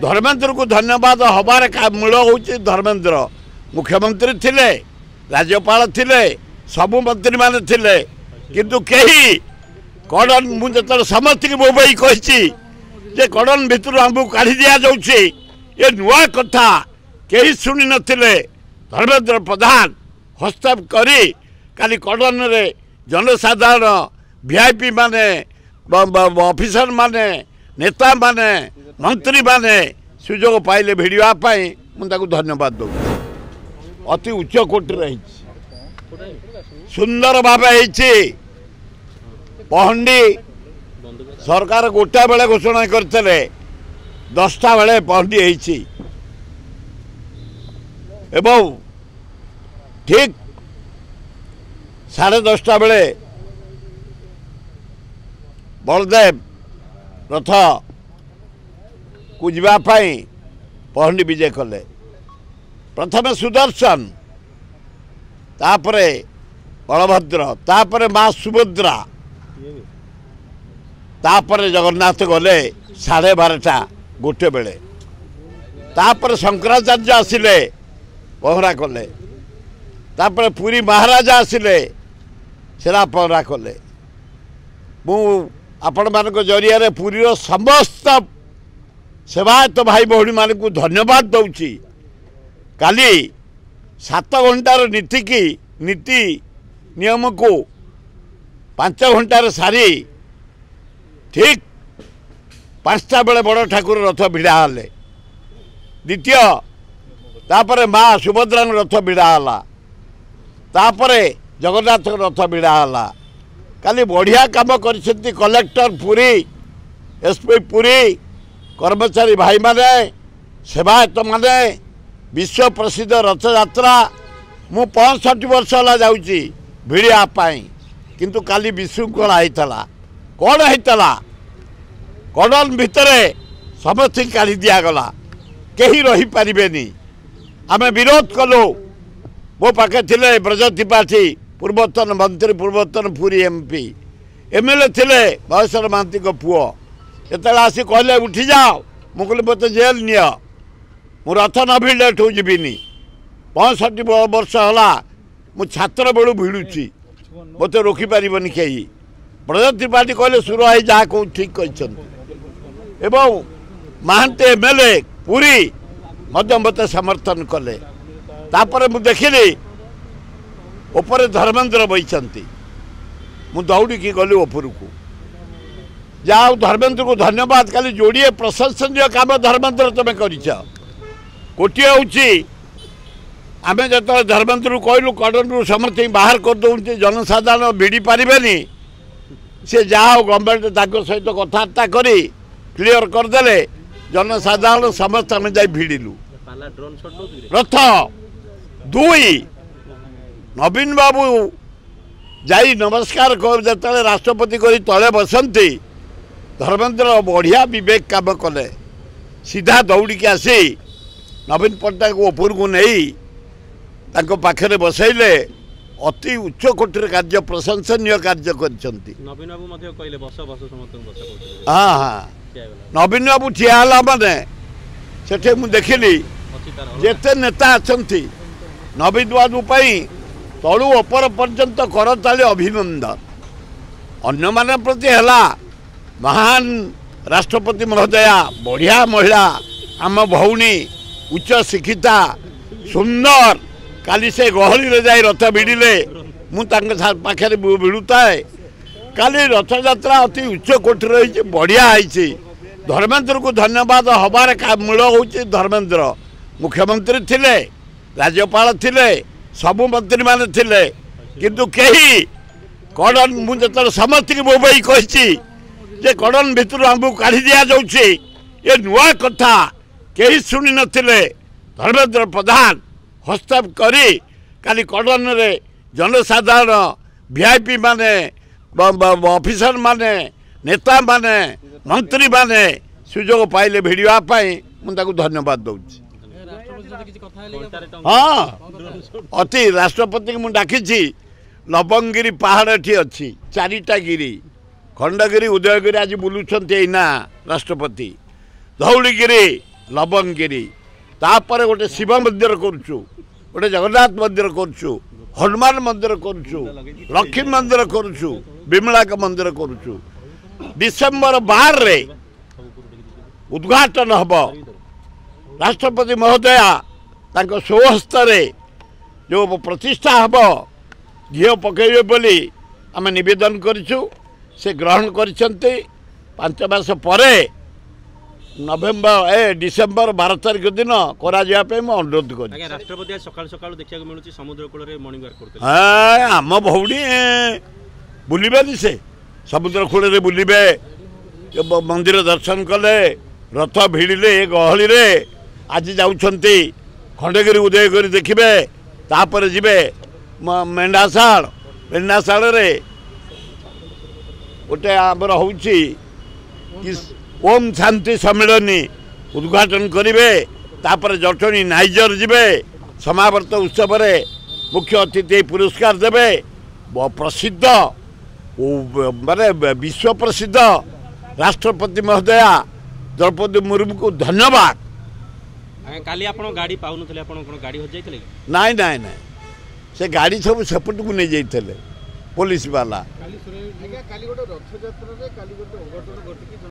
धर्मेंद्र को धन्यवाद हबार मूल हूँ धर्मेंद्र मुख्यमंत्री थिले राज्यपाल थिले सबु मंत्री माने थिले किंतु कहीं कड़न मुझे समस्त की बोबाई कही जे कड़न भितर आमको काढ़ी दि जाऊे ये नुआ कथा कहीं शुणी नथिले धर्मेंद्र प्रधान हस्तक्षेप करी काली कड़न रे जनसाधारण वीआईपी माने ऑफिसर माने नेता माने मंत्री माने सुजोग पाइले भिड़वा मुझे धन्यवाद दौ अति उच्च कोटि रही सुंदर भाव पहंडी सरकार गोटा बेले घोषणा करते 10टा बेले पहंडी एवं ठीक 10:30 बेले बलदेव रथ को जावाई पहंडी विजय कले प्रथम सुदर्शन तापरे बलभद्र तापरे माँ सुभद्रा तापरे जगन्नाथ गले 12:30 गोटे बेले तापरे शंकराचार्य आसिले पहरा कले तापरे पुरी महाराजा आसिले सेरा पहरा कले मु आपण मान जरिया पुरी समस्त सेवायत भाई भौणी मान को धन्यवाद दौची काली 7 घंटार नीति की नीति नियम को 5 घंटार सारी ठीक 5टा बेले बड़ ठाकुर रथ भिड़ा हेले द्वितीय तापरे माँ सुभद्रा रथ भिड़ा है तापरे जगन्नाथ रथ भिड़ा है काली बढ़िया काम कर कलेक्टर पुरी एसपी पुरी कर्मचारी भाई माने सेवायत माने विश्व प्रसिद्ध रथ यात्रा मु 65 वर्ष है जाऊँगी भिड़ापाई किंतु काली विशृंखला होता कौन होता कड़न भितर समस्त काढ़ी दिगला कहीं रही पारे आम विरोध कलु मो पाखे थे ब्रज त्रिपाठी पूर्वतन मंत्री पूर्वतन पुरी एमपी एमएलए थे बयसर महांती पुओ जो आसी कहले उठी जाओ मुझे मत जेल निय मु रथ न भिड़े ठू जीविनी 65 वर्ष है मु छात्र बेलू भिड़ुची मत रोकीपारे कहीं ब्रज त्रिपाठी कहले सुर है जहाँ कौ ठीक कहते एवं महांती एमएलए पुरी मत समर्थन कले तापर मु देखिली ऊपर धर्मेंद्र बही मु दौड़ी गली ऊपर को जाओ धर्मेंद्र को धन्यवाद खाली जोड़िए प्रशंसनीय काम धर्मेंद्र तुम गोटे हूँ आम जो धर्मेंद्र कहलु कड़न समस्त बाहर करदे जनसाधारण भिड़ी पारे सी जाओ गवर्नमेंट सहित कथबार्ता करी क्लीयर करदे जनसाधारण समस्त आम जा भिड़िलु रथ 2 नवीन बाबू जाई नमस्कार कर जो राष्ट्रपति करी तले बसंती धर्मेंद्र बढ़िया विवेक काम कले सीधा दौड़ी आसी नवीन पट्टनायक ऊपर को नहीं पाखे बसैले अति उच्च कोटि कार्य प्रशंसनीय कार्य कर हाँ हाँ नवीन बाबू ठिया माने से देखिली जेते नेता अच्छा नवीन बाबू तलु अपर पर्यंत करताली अभिनंदन अन्य मान प्रति है महान राष्ट्रपति महोदया बढ़िया महिला आम भौणी उच्च शिक्षिता सुंदर काली से गहली जाई रथ भिड़िले मुझे भिड़ुताए काली रथ यात्रा अति उच्च कोटि रही बढ़िया है धर्मेंद्र को धन्यवाद हबार मूल हूँ धर्मेंद्र मुख्यमंत्री थिले राज्यपाल थिले सबु मंत्री माने थिले किंतु कहीं कड़न मुझे समस्त की बोबाई कही जे कड़न भितर आमको काढ़ी दि जाऊे ये नुआ कथा कहीं शुणी नथिले धर्मेंद्र प्रधान हस्तक्षेप करी काली कड़न रे जनसाधारण वीआईपी माने ऑफिसर माने नेता माने मंत्री माने सुजोग पाइले भिड़वा मुझे धन्यवाद दौ हाँ अति राष्ट्रपति को डाकी लवंगिरी पहाड़ एटी अच्छी 4टा गिरी खंडगिरी उदयगिरी आज बुलूं ना राष्ट्रपति धौलीगिरी लवंगिरी तापर गोटे शिव मंदिर करुचु गोटे जगन्नाथ मंदिर करुचु हनुमान मंदिर करुचु लक्ष्मी मंदिर करुचु विमला का मंदिर करुचु डिसेम्बर 12 रे उद्घाटन हब राष्ट्रपति महोदया तांको स्वहस्तरे जो प्रतिष्ठा हब घीओ पकईबे बोली आम निवेदन करिछु से ग्रहण करिसेंती 5 मास परे डिसेम्बर 12 तारिख दिन करा जिया पे मैं अनुरोध कर राष्ट्रपति सकाल सकाल देखा मिलूँ समुद्र कूल मॉर्निंग वॉक करते हाँ आम भौणी बुलबेनि से समुद्र कूल बुलबे मंदिर दर्शन कले रथ भिड़े गहली रे आज जाउछंती खंडगिरी उदयगिरी देखिबे तापर जिबे मेंढाशाल रे गोटे आमर होउची कि ओम शांति सम्मेलनी उद्घाटन करेंगे तापर जटणी नाइजर जिबे समावर्त उत्सव रे मुख्य अतिथि पुरस्कार देवे प्रसिद्ध माने विश्व प्रसिद्ध राष्ट्रपति महोदया द्रौपदी मुर्मू को धन्यवाद। काली आपण गाड़ी पाउन थले आपण कोन गाड़ी हो जाइतले नाइ नाइ नाइ से गाड़ी सब सेपट को नहीं जाइतले पुलिस वाला काली गोटे रथ यात्रा रे काली गोटे अघटन घटिकी